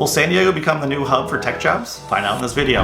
Will San Diego become the new hub for tech jobs? Find out in this video.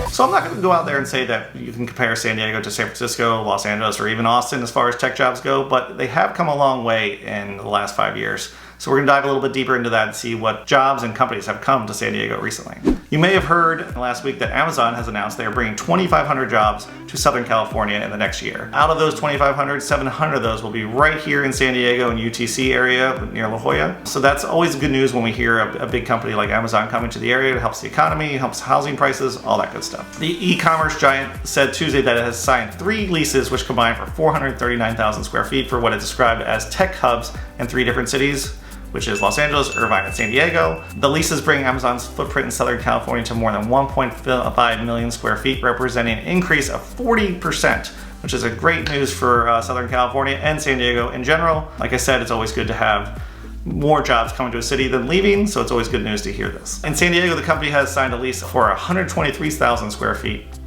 So I'm not going to go out there and say that you can compare San Diego to San Francisco, Los Angeles, or even Austin as far as tech jobs go, but they have come a long way in the last 5 years. So we're going to dive a little bit deeper into that and see what jobs and companies have come to San Diego recently. You may have heard last week that Amazon has announced they are bringing 2,500 jobs to Southern California in the next year. Out of those 2,500, 700 of those will be right here in San Diego and UTC area near La Jolla. So that's always good news when we hear a big company like Amazon coming to the area. It helps the economy, helps housing prices, all that good stuff. The e-commerce giant said Tuesday that it has signed 3 leases which combine for 439,000 square feet for what it described as tech hubs in 3 different cities, which is Los Angeles, Irvine, and San Diego. The leases bring Amazon's footprint in Southern California to more than 1.5 million square feet, representing an increase of 40%, which is a great news for Southern California and San Diego in general. Like I said, it's always good to have more jobs coming to a city than leaving, so it's always good news to hear this. In San Diego, the company has signed a lease for 123,000 square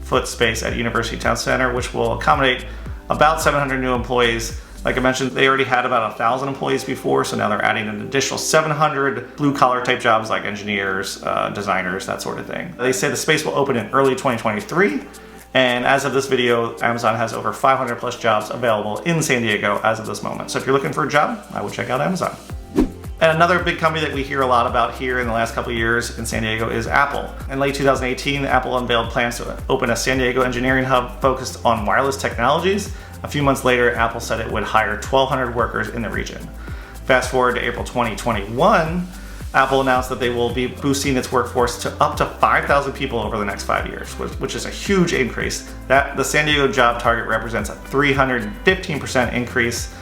foot space at University Town Center, which will accommodate about 700 new employees. Like I mentioned, they already had about 1,000 employees before, so now they're adding an additional 700 blue-collar type jobs like engineers, designers, that sort of thing. They say the space will open in early 2023, and as of this video, Amazon has over 500 plus jobs available in San Diego as of this moment. So if you're looking for a job, I would check out Amazon. And another big company that we hear a lot about here in the last couple of years in San Diego is Apple. In late 2018, Apple unveiled plans to open a San Diego engineering hub focused on wireless technologies. A few months later, Apple said it would hire 1,200 workers in the region. Fast forward to April 2021, Apple announced that they will be boosting its workforce to up to 5,000 people over the next 5 years, which is a huge increase. The San Diego job target represents a 315% increase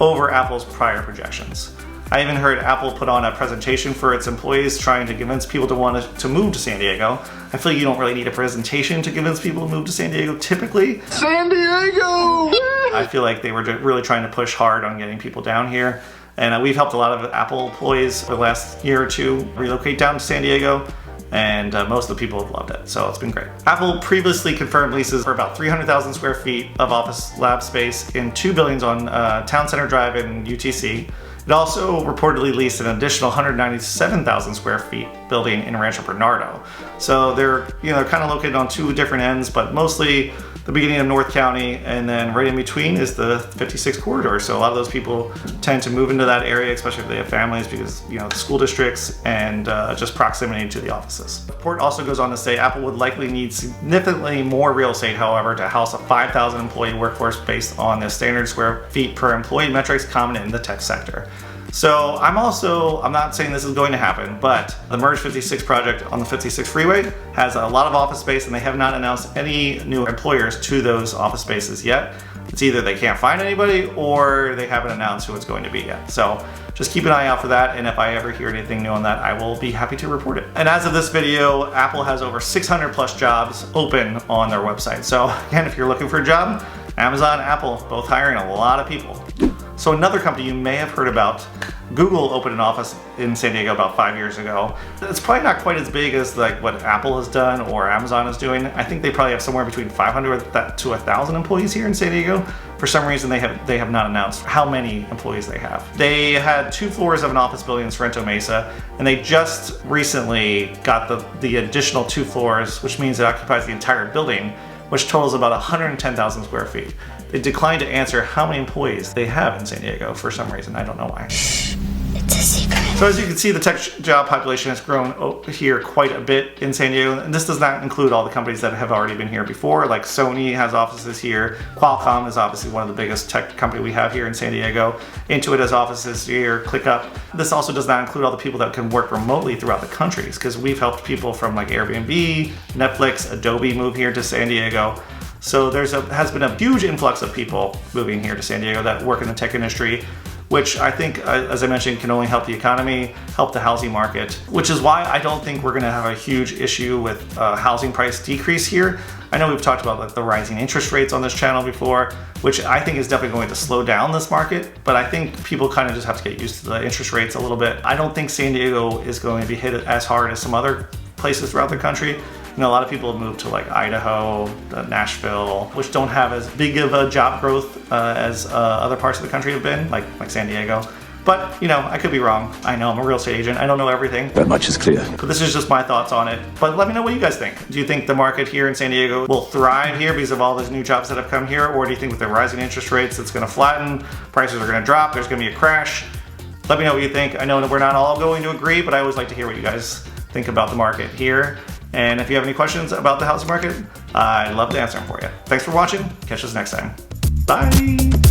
over Apple's prior projections. I even heard Apple put on a presentation for its employees trying to convince people to want to move to San Diego. I feel like you don't really need a presentation to convince people to move to San Diego typically. San Diego! I feel like they were really trying to push hard on getting people down here. And we've helped a lot of Apple employees for the last year or two relocate down to San Diego. And most of the people have loved it, so it's been great. Apple previously confirmed leases for about 300,000 square feet of office lab space in 2 buildings on Town Center Drive in UTC. It also reportedly leased an additional 197,000 square feet building in Rancho Bernardo. So they're kind of located on 2 different ends, but mostly the beginning of North County, and then right in between is the 56 corridor. So a lot of those people tend to move into that area, especially if they have families, because the school districts and just proximity to the offices. The report also goes on to say Apple would likely need significantly more real estate, however, to house a 5,000 employee workforce based on the standard square feet per employee metrics common in the tech sector. So I'm not saying this is going to happen, but the Merge 56 project on the 56 freeway has a lot of office space, and they have not announced any new employers to those office spaces yet. It's either they can't find anybody or they haven't announced who it's going to be yet. So just keep an eye out for that, and if I ever hear anything new on that, I will be happy to report it. And as of this video, Apple has over 600 plus jobs open on their website. So again, if you're looking for a job, Amazon, Apple, both hiring a lot of people. So another company you may have heard about, Google opened an office in San Diego about 5 years ago. It's probably not quite as big as like what Apple has done or Amazon is doing. I think they probably have somewhere between 500 to 1,000 employees here in San Diego. For some reason, they have not announced how many employees they have. They had 2 floors of an office building in Sorrento Mesa, and they just recently got the additional 2 floors, which means it occupies the entire building, which totals about 110,000 square feet. They declined to answer how many employees they have in San Diego for some reason. I don't know why. It's a secret. So as you can see, the tech job population has grown here quite a bit in San Diego, and this does not include all the companies that have already been here before, like Sony has offices here, Qualcomm is obviously one of the biggest tech company we have here in San Diego, Intuit has offices here, ClickUp. This also does not include all the people that can work remotely throughout the countries, because we've helped people from like Airbnb, Netflix, Adobe move here to San Diego. So has been a huge influx of people moving here to San Diego that work in the tech industry, which I think, as I mentioned, can only help the economy, help the housing market, which is why I don't think we're gonna have a huge issue with housing price decrease here. I know we've talked about like the rising interest rates on this channel before, which I think is definitely going to slow down this market, but I think people kind of just have to get used to the interest rates a little bit. I don't think San Diego is going to be hit as hard as some other places throughout the country. A lot of people have moved to like Idaho, Nashville, which don't have as big of a job growth as other parts of the country have been, like San Diego. But, you know, I could be wrong. I know, I'm a real estate agent. I don't know everything. That much is clear. But this is just my thoughts on it. But let me know what you guys think. Do you think the market here in San Diego will thrive here because of all those new jobs that have come here? Or do you think with the rising interest rates, it's gonna flatten, prices are gonna drop, there's gonna be a crash? Let me know what you think. I know that we're not all going to agree, but I always like to hear what you guys think about the market here. And if you have any questions about the housing market, I'd love to answer them for you. Thanks for watching. Catch us next time. Bye.